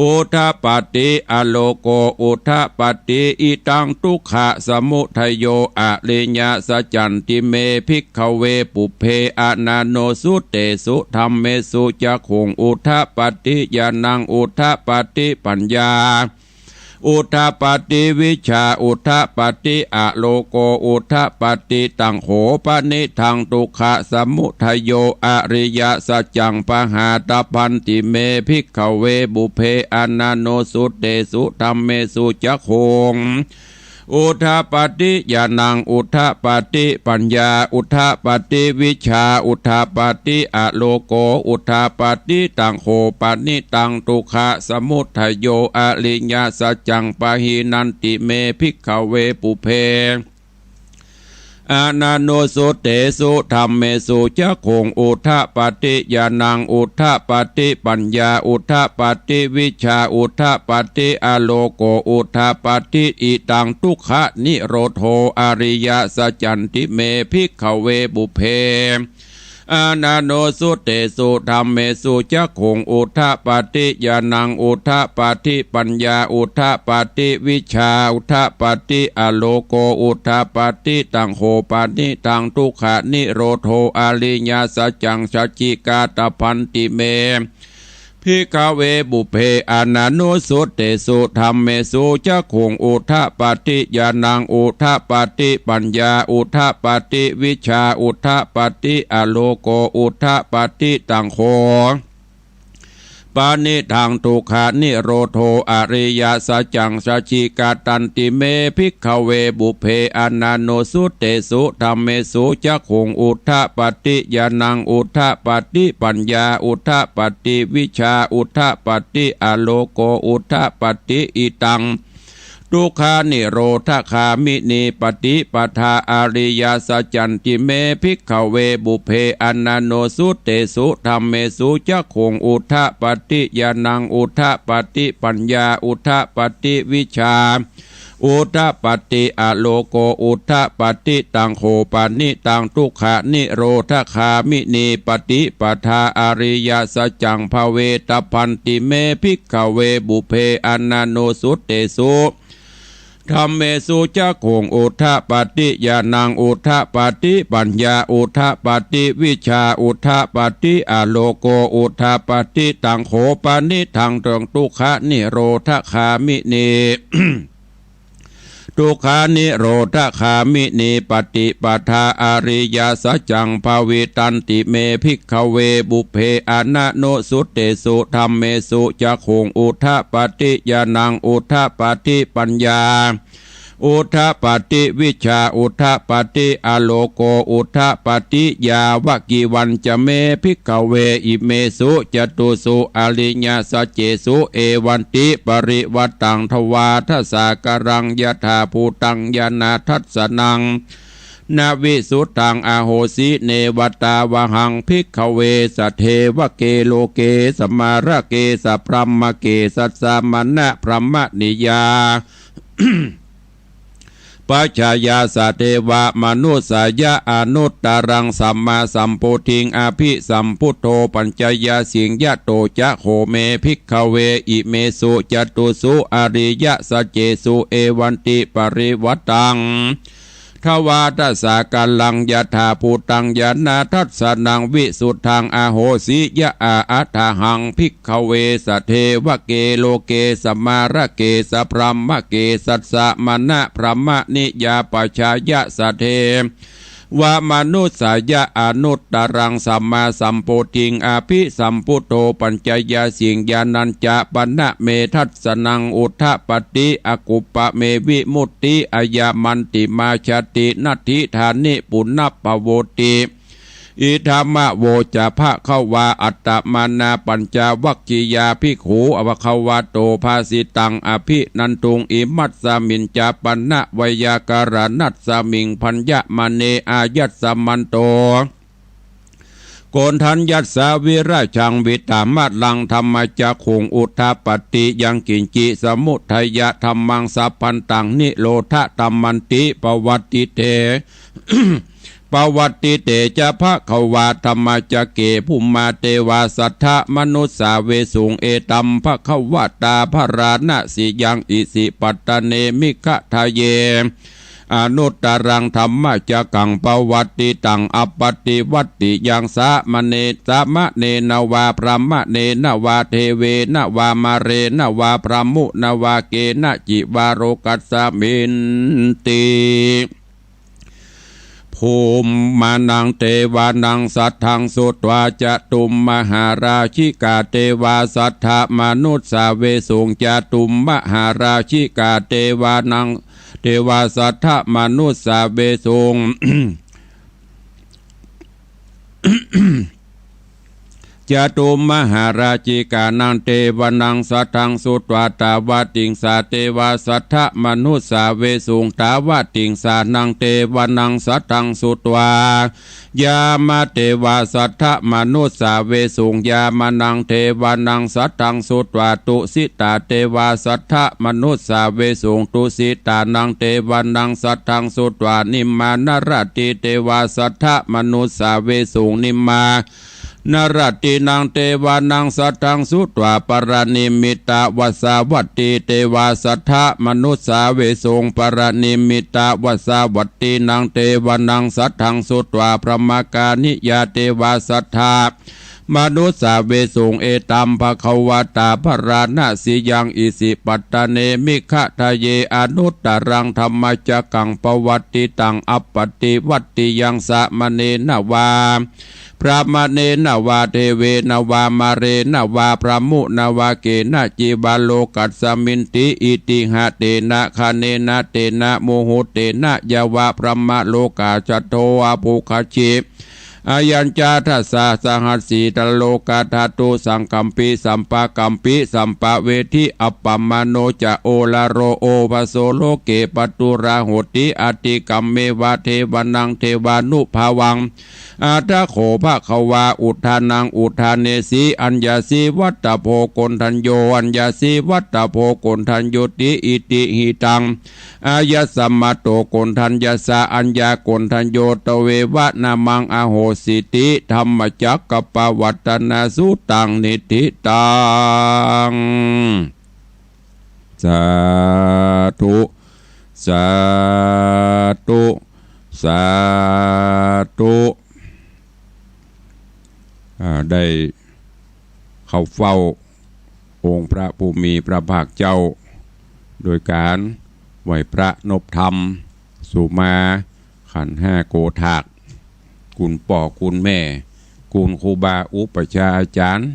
Speaker 1: อุทธปฏิอโลโกอุทธปฏิอิตังทุกขะสมุทัยโยอริญญสัจจันติเมภิกขเวปุเพอานาโนสุเตสุธรรมเมสุจักขุงอุทธปฏิญาณังอุทธปฏิปัญญาอุทธปฏิวิชาอุทธปฏิอโลโกอุทธปฏิตังโขปนิทังทุกขะสมุทัยโยอริยสัจจังปหาตพันติเมภิกขเวบุเพอานาโนสุเตสุธรรมเมสุจักขุงอุทธปฏิญาณังอุทธปฏิปัญญาอุทธปฏิวิชาอุทธปฏิอโลโกอุทธปฏิตังโขปนิตังทุกขะสมุทัยโยอริญญสัจจังปหินันติเมภิกขเวปุเพอานาโนสุเตสุธรรมเมสุจักขุงอุทธปฏิญาณังอุทธปฏิปัญญาอุทธปฏิวิชาอุทธปฏิอโลโกอุทธปฏิอิตังทุกขะนิโรโธอริยสัจจันติเมภิกขเวบุเพ อานาโนสุเตสุธรรมเมสุจักขุงอุทธปาติญาณังอุทธปาติปัญญาอุทธปาติวิชาอุทธปาติอโลโกอุทธปาติตังโหปานิตังทุกขานิโรโธอาลิญาสัจจังสัจจิกาตพันติเมพิกเวบุเพอานานุสุเตสุธรรมเมสุจักขุงอุทธปาติญาณังอุทธปาติปัญญาอุทธปาติวิชาอุทธปาติอโลโกอุทธปาติตังโฆปานิทางทุกขานิโรโธอริยสัจจังสัจจิกาตันติเมภิกขเวบุเพอานาโนสุเตสุธรรมเมสุจักขุงอุทธปฏิญาณังอุทธปฏิปัญญาอุทธปฏิวิชาอุทธปฏิอโลโกอุทธปฏิอิตังทุกขานิโรธคามินีปฏิปทาอริยสัจจันติเมภิกขเวบุเพอานาโนสุเตสุธรรมเมสุจักขุงอุทธปฏิญาณังอุทธปฏิปัญญาอุทธปฏิวิชาอุทธปฏิอโลโกอุทธปฏิตังโฆปานิตังทุกขานิโรธคามินีปฏิปทาอริยสัจจังภเวตพันติเมภิกขเวบุเพอานาโนสุเตสุธรรมเมสุจักขุงอุทธปฏิญาณังอุทธปฏิปัญญาอุทธปฏิวิชาอุทธปฏิอโลโกอุทธปฏิตังโฆปานิทังตังทุกขานิโรธคามินี ทุกขานิโรธคามินีปฏิปทาอริยสัจจังภาวิตันติเมภิกขเวบุเพอานาโนสุเตสุธรรมเมสุจักขุงอุทธปฏิญาณังอุทธปฏิปัญญาอุทธปฏิวิชาอุทธปฏิอโลโกอุทธปฏิยาวกิวันจะเมภิกขเวอิเมสุจตุสุอริญญาสเจสุเอวันติปริวัตตังทวาทสากรังยถาภูตังยานาทัสสนังนาวิสุตังอาโหสิเนวตาวหังภิกขเวสเทวเกโลเกสมาระเกสพรัมมเกสัสสามณะพรหมนิยา ปัจจายาสเทวะมนุสายะอนุตตรังสัมมาสัมพุทิงอภิสัมพุทโธปัญจยาสิงยะโตจะโฆเมภิกขเวอิเมสุจตุสุอริยสัจเจสุเอวันติปริวัตตังทวาทสากัลลังยถาภูตังยานาทัสสนังวิสุทธังอาโหสิยะอาอัฏฐหังภิกขเวสเทวะเกโลเกสมาระเกสพรัมมเกสัสสะมณะพรหมนิยาปชายะสเทวามนุสายะอนุตตรังสัมมาสัมโพธิงอภิสัมพุทโธปัญจยาสิงญาณัญจะปนะเมทัสสนังอุทธปฏิอกุปะเมวิมุตติอายามันติมาชตินัตถิธานิปุณณปโวติอิธรรมะโวจะภะเข้าวาอัตตมานาปัญจวัคคียาภิกขุอวะคะวะโตภาสิตังอภินันตุงอิมัตสมินจาปนะวยาการนัตสมิงพัญญะมเนอายัตสมันโตโกนทัญยัสสาวิราชังวิตามัดลังธรรมจักขุงอุทธปฏิยังกินจิสมุทัยยะธรรมังสัพพันตังนิโรธะตัมมันติปวัตติเต ปวัตติเตจะภะคะวาธรรมจักเกภุมมาเทวาสัทธมนุสสาเวสุงเอตัมภะคะวตาภราณสิยังอิสิปัตตเนมิขะทะเยอนุตตรังธรรมจักังปวัตติตังอปติวัตติยังสะมเนสะมะเนนวาพรหมเนนวาเทเวนวามาเรนวาพรหมุนวาเกณจิวาโรกัสสมินติภูมิมานังเทวานังสัทธังสุตวาจตุมมหาราชิกาเทวาสัทธมนุสสาเวสุงจตุมมหาราชิกาเทวานังเทวาสัทธมนุสสาเวสุง จตุมหาราชิกานังเทวนังสัทธังสุตวาตาวาติงสาเทวาสัทธมนุสสาเวสุงตาวาติงสานังเทวนังสัทธังสุตวายามาเทวาสัทธมนุสสาเวสุงยามานังเทวนังสัทธังสุตวาตุสิตาเทวาสัทธมนุสสาเวสุงตุสิตานังเทวนังสัทธังสุตวานิมมานรติเทวาสัทธมนุสสาเวสุงนิมมานรตินังเทวานังสัทธังสุตวาปรณิมิตาวัสสาวัตติเทวาสัทธมนุสสาเวสุงปรณิมิตาวัสสาวัตตินังเทวานังสัทธังสุตวาพระมกานิยาเทวาสัทธามนุสสาเวสุงเอตัมภควตาภราณสิยังอิสิปัตตเนมิขะทะเยอนุตตรังธรรมจักกังปวัตติตังอัปปติวัตติยังสะมะเนนวาพระมเนนวาเทเวนวามาเรนวาพระมุนวาเกนะจีบาโลกัสสมินติอิติหะเตนะคาเนนะเตนะโมโหเตนะยวะพระมะโลกาจโตอาภูคาชิอายัญจาทัสสะสหัสสีตโลกาธาตุสังกัมปิสัมปะกัมปิสัมปะเวทิอัปปมโนจะโอลาโรโอภโสโลเกปตุราโหติอติกัมเมวะเทวนังเทวานุภาวังอาทะโขภะคะวาอุทานังอุทานเนสีอัญญาสีวัตตโพกนทัญโยอัญญาสีวัตตโพกนทัญโยติอิติหิตังอายะสัมมาโตกนทัญญาสาอัญญากนทัญโยตเววะนามังอโหสิติธรรมจักกปวัตนาสุตังนิทิตังสาธุสาธุสาธุได้เข้าเฝ้าองค์พระผู้มีพระภาคเจ้าโดยการไหวพระนบธรรมสุมาขันห้าโกถากคุณป่อคุณแม่คุณครูบาอุปชาอาจารย์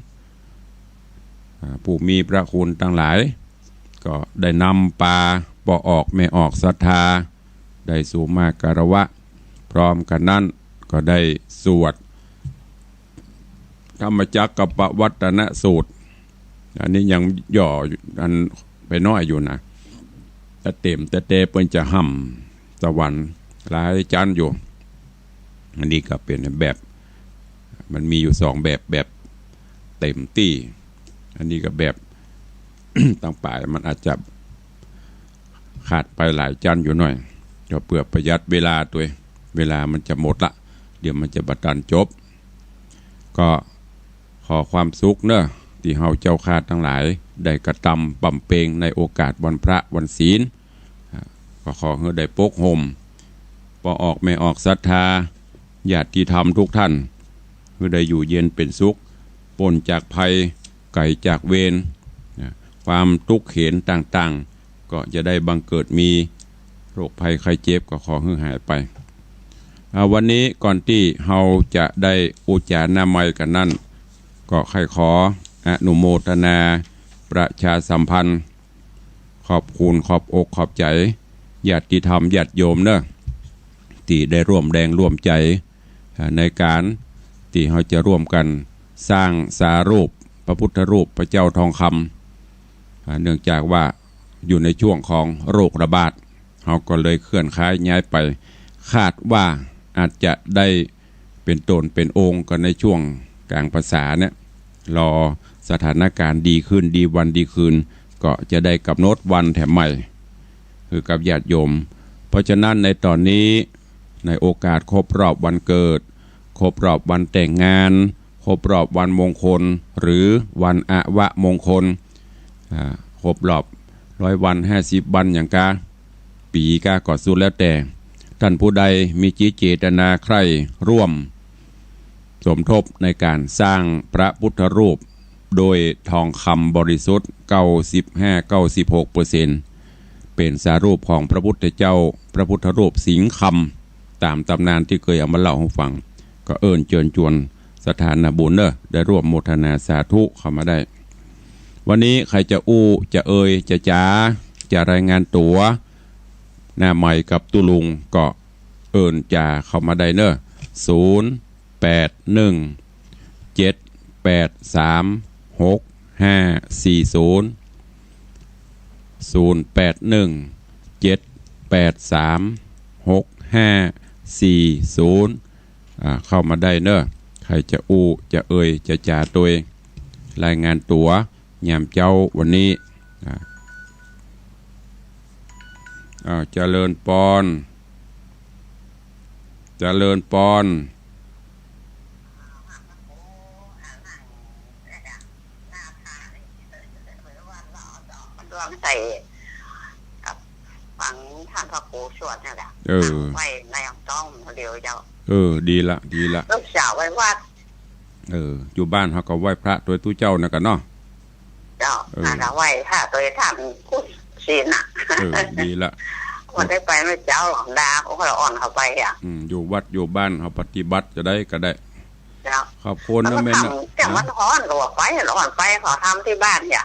Speaker 1: ผู้มีพระคุณทั้งหลายก็ได้นำปาป่อออกแม่ออกศรัทธาได้สุมาการวะพร้อมกันนั้นก็ได้สวดธรรมจักรปวัตนสูตรอันนี้ยังย่ออันไปน้อยอยู่นะแต่เต็มแต่เตเปิ้นจะห่ำสวรรค์หลายจันอยู่อันนี้ก็เป็นแบบมันมีอยู่สองแบบเต็มที่อันนี้ก็แบบ ตั้งป่ายมันอาจจะขาดไปหลายจันอยู่หน่อยก็เพื่อประหยัดเวลาตัวเวลามันจะหมดละเดี๋ยวมันจะบัดดันจบก็ขอความสุขเนอะที่เฮาเจ้าข้าทั้งหลายได้กระทำบำเพ็ญในโอกาสวันพระวันศีลก็ขอให้ได้ปกห่มพอออกไม่ออกศรัทธาญาติธรรมทุกท่านให้ได้อยู่เย็นเป็นสุขพ้นจากภัยไกลจากเวรความทุกข์เข็ญต่างๆก็จะได้บังเกิดมีโรคภัยไข้เจ็บก็ขอให้หายไปวันนี้ก่อนที่เฮาจะได้อุจจาระนามัยกันนั่นก็ใครขออนุโมทนาประชาสัมพันธ์ขอบคุณขอบอกขอบใจญาติธรรมญาติโยมเนอะที่ได้ร่วมแรงร่วมใจในการที่เราจะร่วมกันสร้างสารูปพระพุทธรูปพระเจ้าทองคำเนื่องจากว่าอยู่ในช่วงของโรคระบาดเราก็เลยเคลื่อนย้ายย้ายไปคาดว่าอาจจะได้เป็นตนเป็นองค์กันในช่วงกลางภาษาเนี่ยรอสถานการณ์ดีขึ้นดีวันดีคืนก็จะได้กำหนดวันแถมใหม่คือกับญาติโยมเพราะฉะนั้นในตอนนี้ในโอกาสครบรอบวันเกิดครบรอบวันแต่งงานครบรอบวันมงคลหรือวันอวมงคลครบรอบ100 วัน50 วันอย่างกาปีกาก็สุดแล้วแต่ท่านผู้ใดมีจิตเจตนาใคร่ร่วมสมทบในการสร้างพระพุทธรูปโดยทองคำบริสุทธิ์ 95-96% เป็นสารูปของพระพุทธเจ้าพระพุทธรูปสิงห์คำตามตำนานที่เคยเอามาเล่าให้ฟังก็เอิ้นเชิญชวนสถานบุญเนอะได้ร่วมโมทนาสาธุเข้ามาได้วันนี้ใครจะอู้จะเอ่ยจะจ้าจะรายงานตัวหน้าใหม่กับตุลุงก็เอิ้นจ่าเข้ามาได้เนอะ081789 เข้ามาได้เนอะใครจะอู้จะเอ่ยจะจ่าตัวรายงานตัวยามเจ้าวันนี้เจริญปอนเจริญปอน
Speaker 2: ใส่กับฟังท่านพระครูสวดนี่แหละไว้ในอ่างต้องเดียวเจ้า
Speaker 1: ดีละ
Speaker 2: ลูกสาวไว้วัด
Speaker 1: อยู่บ้านเขาก็ไหว้พระตัวตู้เจ้านะกันเนาะ
Speaker 2: เจ้าไหว้พระตัวท่านคู่ศีลน่ะ
Speaker 1: ดีละ
Speaker 2: วันได้ไปไม่เจ้าหลงดาเขาก็อ่อนเข้าไป
Speaker 1: อยู่วัดอยู่บ้านเขาปฏิบัติจะได้ก็ได้ขอบคุณนะแม่นะ
Speaker 2: แต่มันร้อนก็ไปร้อนไปขอทำที่บ้านเนี่ย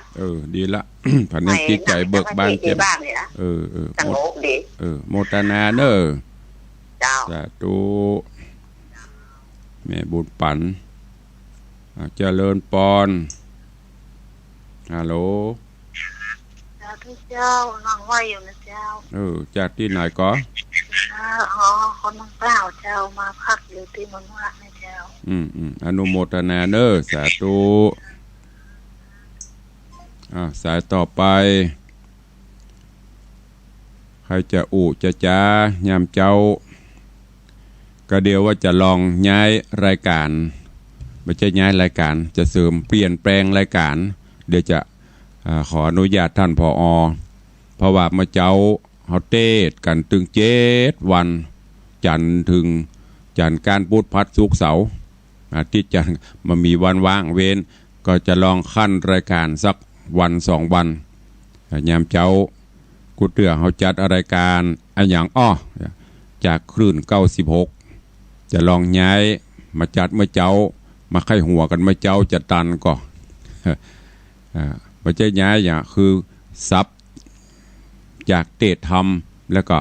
Speaker 1: ดีละผ่านจิตใจเบิกบาน
Speaker 2: เจ็บบ้านนี่นะสงบดี
Speaker 1: โมตนาเนอ
Speaker 2: เจ้า
Speaker 1: สาธุแม่บุญปันเจริญปอนฮัลโหล
Speaker 2: เจ้าน้องว่าอยู่นะเจ้า
Speaker 1: จากที่ไหนก็
Speaker 2: คนน้องเปล่าเจ้ามาพักอยู่ที่เมืองวัดนะเจ้า
Speaker 1: อนุโมทนาเนอสาธุสายต่อไปใครจะจะจ้ายามเจ้าก็เดียวว่าจะลองย้ายรายการไม่ใช่ย้ายรายการจะเสริมเปลี่ยนแปลงรายการเดี๋ยวจะขออนุญาตท่านผอ.เพราะว่ามาเจ้าเขาเทศกันถึง7 วันจันทร์ถึงจันทร์การพุธพฤหัสศุกร์เสาร์อาทิตย์จันทร์มามีวันว่างเว้นก็จะลองขั้นรายการสักวัน2 วันยามเจ้ากูเตือเขาจัดรายการอย่างจากคลื่น96จะลองย้ายมาจัดเมื่อเจ้ามาไข้หัวกันเมื่อเจ้าจะตันก็ไม่ใช่ย้ายอย่างคือซับจากเตะทำแล้วก็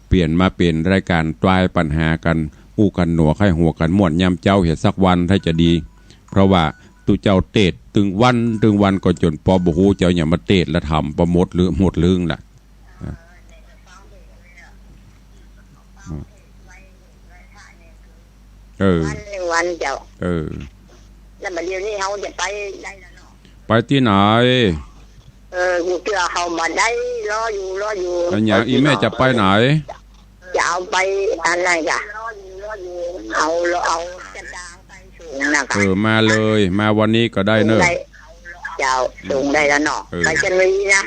Speaker 1: เปลี่ยนมาเป็นรายการตายปัญหากันอู้กันหนัวไข้หัวกันม่วนยามเจ้าเห็นสักวันถ้าจะดีเพราะว่าตุเจ้าเตะตึงวันก็จนปอบหูเจ้าอย่ามาเตะและทำประมดหรือหมดเรื่องล่ะ
Speaker 2: วันเจ้าแล้วมาเดี๋ยวนี้เขาจะไปได้แล้วเนาะ
Speaker 1: ไปที่ไหน
Speaker 2: กูเจอเขามาได้รออยู่
Speaker 1: แล้วอย่างอีแม่จะไปไหน
Speaker 2: จะเอาไปอะไรกันเอาจะดางไปสูงนะคะ
Speaker 1: มาเลยมาวันนี้ก็ได้เนอะ
Speaker 2: เจ้าสูงได้แล้วเนาะไปจันวีนะ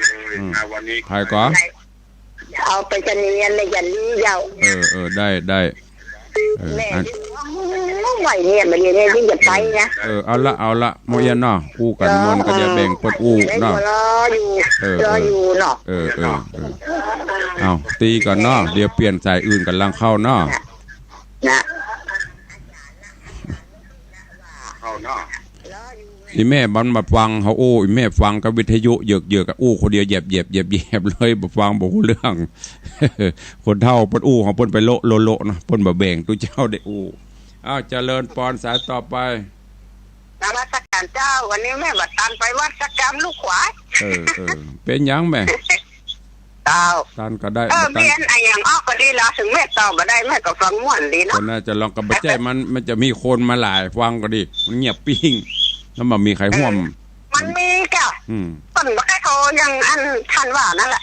Speaker 1: วันนี้ใครก็
Speaker 2: เอาไปจันวีในจันวีเจ้า
Speaker 1: ได้
Speaker 2: แม่ไหวเนี่ยมาเรียนที่จะไปนะ
Speaker 1: เอาละโมยันเนาะอู้กันมวนกันจะแบ่งปดอู้เนาะ
Speaker 2: รออยู่เนาะ
Speaker 1: เอาตีก่อนเนาะเดี๋ยวเปลี่ยนสายอื่นกันลังเข้าเนาะอีแม่บันมาฟังเขาอู้อีแม่ฟังกับวิทยุเยอะกับอู้คนเดียวเหยียบเลยมาฟังบอกเรื่องคนเท่าปนอู้ของปนไปโลนะปนมาแบ่งตัวเจ้าได้อู้เจริญปอนสายต่อไป
Speaker 2: นมัสการเจ้าวันนี้แม่บัดตันไปวัดสักกรรมลูกขวาย
Speaker 1: เป็นยังแม่
Speaker 2: เจ้า
Speaker 1: ตันก็ได้
Speaker 2: เมียนไอ้อย่างก็ดีละถึงแม่ต่อมาได้แม่ก็ฟังม่วนดีเนาะ
Speaker 1: คนน่าจะลองกับบัจเจมันจะมีคนมาหลายฟังก็ดีมันเงียบปิ้งแล้วมันมีใครห่วม
Speaker 2: มันมีก็ต้นบักไก่โทยังอันทันว่านั่นแหละ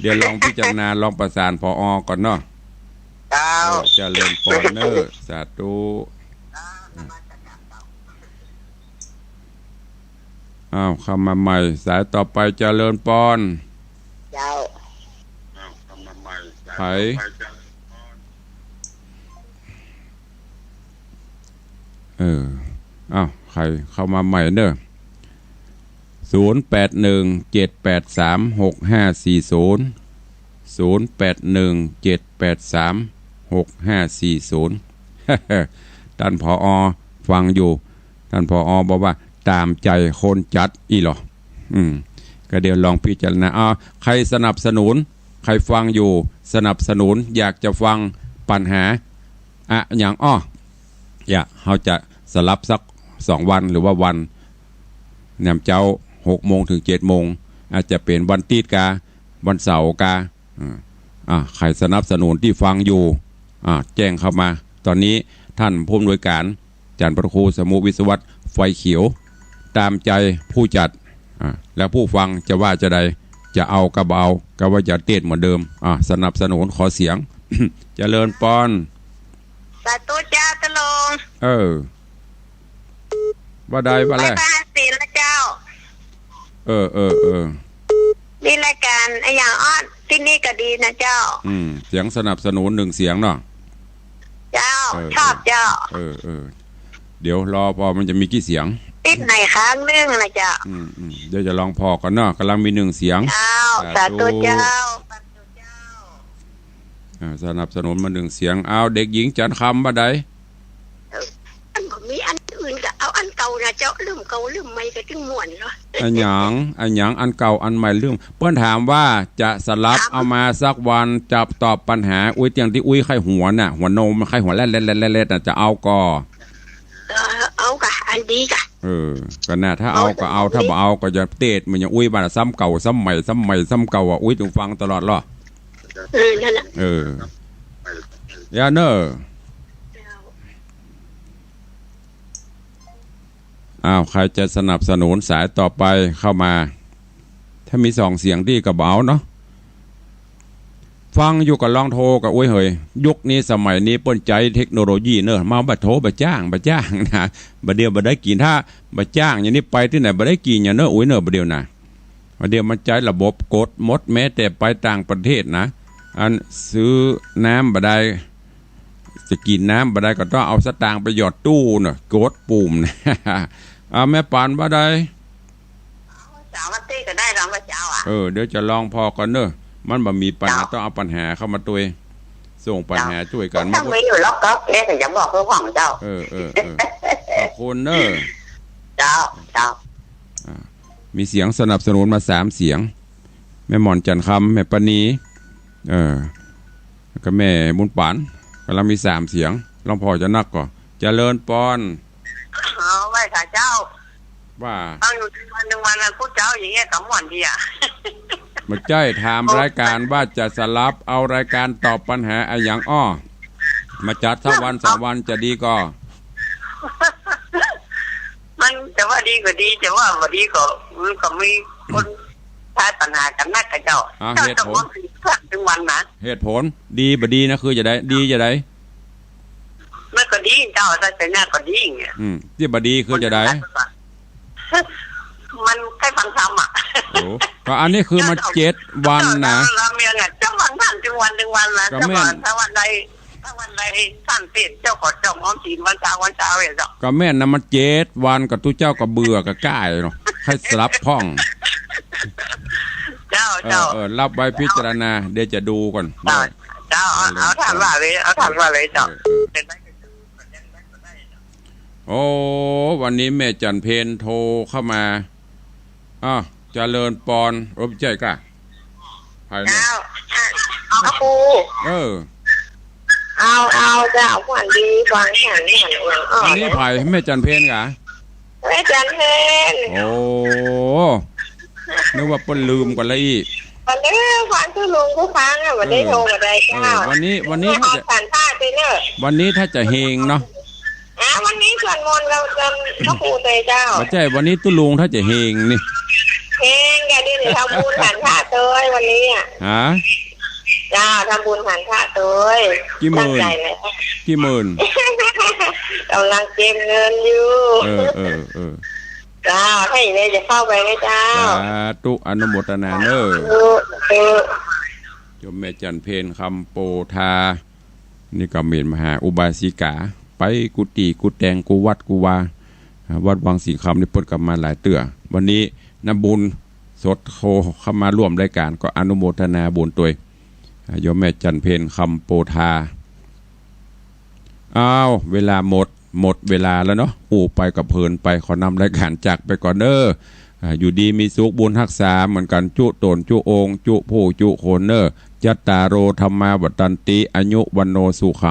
Speaker 1: เดี๋ยวลองพิจารณาลองประสานผอ.ก่อนเนาะจะเริ่มปอนเนอร์สาธุเข้ามาใหม่สายต่อไปจะเริ่มปอน
Speaker 2: เจ้า
Speaker 1: ไผใครเข้ามาใหม่เนอะ0817836540 ท่านผอ.ฟังอยู่ท่านผอ.บอกว่าตามใจคนจัดอีหรอก็เดี๋ยวลองพิจารณาใครสนับสนุนใครฟังอยู่สนับสนุนอยากจะฟังปัญหาอย่างอยากเขาจะสลับสัก 2 วันหรือว่าวันแหนมเจ้า6 โมงถึง 7 โมงอาจจะเป็นวันตีดกาวันเสาร์กาใครสนับสนุนที่ฟังอยู่แจ้งเข้ามาตอนนี้ท่านผู้อำนวยการจันทร์พระครูสมุวิศวัตไฟเขียวตามใจผู้จัดแล้วผู้ฟังจะว่าจะใดจะเอากระเบาก็ว่าจะเต้นเหมือนเดิมสนับสนุนขอเสียง เจริญปอน
Speaker 2: สาธุเจ้าตะลง
Speaker 1: ว่าใดว่าแรก
Speaker 2: ไปศีลนะเจ้านี่รายการไอ้อย่างอ้อนที่นี่ก็ดีนะเจ้า
Speaker 1: เสียงสนับสนุน1 เสียงเนาะ
Speaker 2: เจ้าชอบเจ้า
Speaker 1: เดี๋ยวรอพอมันจะมีกี่เสียง
Speaker 2: ติดไหนค้างเรื่องนะเจ้า
Speaker 1: เดี๋ยวจะลองพอกันเนาะกำลังมี1 เสียง
Speaker 2: เจ้าสาธุเจ้า
Speaker 1: สนับสนุนมา1 เสียงเอาเด็กหญิงจันคำว่าใด
Speaker 2: มีอันอื่นก็เอาอันเก่านะเจ้าลืมเก่าลืมใหม่ก็ถึงม่วนเนาะ
Speaker 1: อันหยังอันเก่าอันใหม่ลืมเปิ้นถามว่าจะสลับเอามาสักวันจับตอบปัญหาเตียงที่ไข้หัวน่ะหัวนมไข้หัวแล่นจะเอาก็
Speaker 2: เอากะอันดีกะ
Speaker 1: ก็น่ะถ้าเอาก็เอาถ้าบ่เอาก็จะเตะมันยังบ้านซ้ำเก่าซ้ำใหม่ซ้ำเก่าถึงฟังตลอดหรอ
Speaker 2: นั่นแหละ
Speaker 1: ยาเนอใครจะสนับสนุนสายต่อไปเข้ามาถ้ามี2 เสียงที่กระเบาเนาะฟังอยู่กับลองโทรกับเฮ้ยยุคนี้สมัยนี้ป้นใจเทคโนโลยีเนอะมาบัดโทรบัดจ้างนะบัดเดียวบัดได้กินถ้าบัดจ้างอย่างนี้ไปที่ไหนบัดได้กินอย่างเนอะเนอะบัดเดียวนะบัดเดียวมันใจระบบกดมดแม้แต่ไปต่างประเทศนะอันซื้อน้ำบัดได้จะกินน้ำบัดได้ก็ต้องเอาสตางค์ไปหยอดตู้เนอะกดปุ่มนะแม่ปานบัดได้
Speaker 2: สามวันตีก็ได้รองพระเจ้า
Speaker 1: เดี๋ยวจะลองพอกันเนอะมันบ่มีปัญหาต้องเอาปัญหาเข้ามาตัวส่งปัญหาช่วยกัน
Speaker 2: ถ้าไม่อยู่ล็อกก็เอ๊ะแต่อย่าบอกเพื่อของเจ้า
Speaker 1: ขอบคุณเนอะ
Speaker 2: เจ้า
Speaker 1: มีเสียงสนับสนุนมา3 เสียงแม่หมอนจันคำแม่ปณีก็แม่บุญปานกำลังมี3 เสียงลองพอจะนักก่อนเจริญปอน
Speaker 2: ไว้ค่ะเจ้า
Speaker 1: ว่า
Speaker 2: ตั้งอยู่1 วันแล้วผู้เจ้าอย่างเงี้ยกับหมอนดี
Speaker 1: มาใจถามรายการว่าจะสลับเอารายการตอบปัญหาอย่างมาจัดสักวัน2 วันจะดีก็
Speaker 2: มันจะว่าดีก็ดีจะว่าบ่ดีก็มีคนท้ายปัญหากันนักกับเจ้า
Speaker 1: เหตุผล
Speaker 2: ถึงวันนะ
Speaker 1: เหตุผลดีบ่ดีนะคือจะได้ดีจะได้
Speaker 2: ไม่ก็ดีเจ้าแต่เนี่ยก็ดีอย่างเงี้ย
Speaker 1: ที่บ่ดีคือจะได้
Speaker 2: มันแค่ฟังธรรม
Speaker 1: ก็อันนี้คือมัน7 วันนะ
Speaker 2: เราเมียเนี่ยจังวันนั่นจังวันนะจังวันถ้าวันใดท่านติดเจ้าขอจอมอ้อมจีนวันเช้าเนี่ยเจ้า
Speaker 1: ก็แม่นนะมัน7 วันกับตู้เจ้าก็เบื่อก็ก้ายเนาะให้สลับพ้อง
Speaker 2: เจ้า
Speaker 1: รับไว้พิจารณาเดี๋ยวจะดูก่อน
Speaker 2: เจ้าเอาถามว่าเลยเจ้า
Speaker 1: โอ้วันนี้แม่จันเพนโทรเข้ามาเจริญปอนรู้ใจกะ
Speaker 2: เจ้าเอาปูเอาเจ้าขวัญดีฟังแข็ง
Speaker 1: อันนี้ไผ่แม่จันเพนกะ
Speaker 2: แม่จันเพน
Speaker 1: โอ้นึกว่าเปิ้นลืมกันเลยอีก
Speaker 2: วันนี้ฟังคือลุงผู้ฟังวันนี้โทรมาได้เจ้า
Speaker 1: วันนี้
Speaker 2: ถ้าจะผ่านท่าไปเนอะ
Speaker 1: วันนี้ถ้าจะเฮงเนาะ
Speaker 2: วันนี้ส่วนมนต์เราจะพระครูเตยเจ้า
Speaker 1: ไม่ใช่วันนี้ตุ้ลุงถ้าจะเฮงนี่
Speaker 2: เฮงแกนี่ทำบุญผ่านท่าเตยวันนี้จ้าทำบุญผ่านท่าเตย
Speaker 1: กี่หมื่น
Speaker 2: กำลังเก็บเงินอยู่จ้าให้เลยจะเข้าไปไหมเจ้า
Speaker 1: ตุอนุโมทนาเนอโยมแม่จันเพนคำโปธานี่ก็เมียนมหาอุบาสิกาไปกุฏิกุแตงกูวัดกูวาวัดวังสีคำนี่พ้นกลับมาหลายเตื้อวันนี้นบุญสดโคเข้ามาร่วมรายการก็อนุโมทนาบุญตัวโยมแม่จันเพนคำโปธาเวลาหมดเวลาแล้วเนาะไปกับเพลินไปขอนำรายการจากไปก่อนเด้ออยู่ดีมีสุขบุญรักษาเหมือนกันจุตนจุองจุผู้จุโคนเนอจัตตาโรธรรมาวัตันติอายุวันโนสุขัง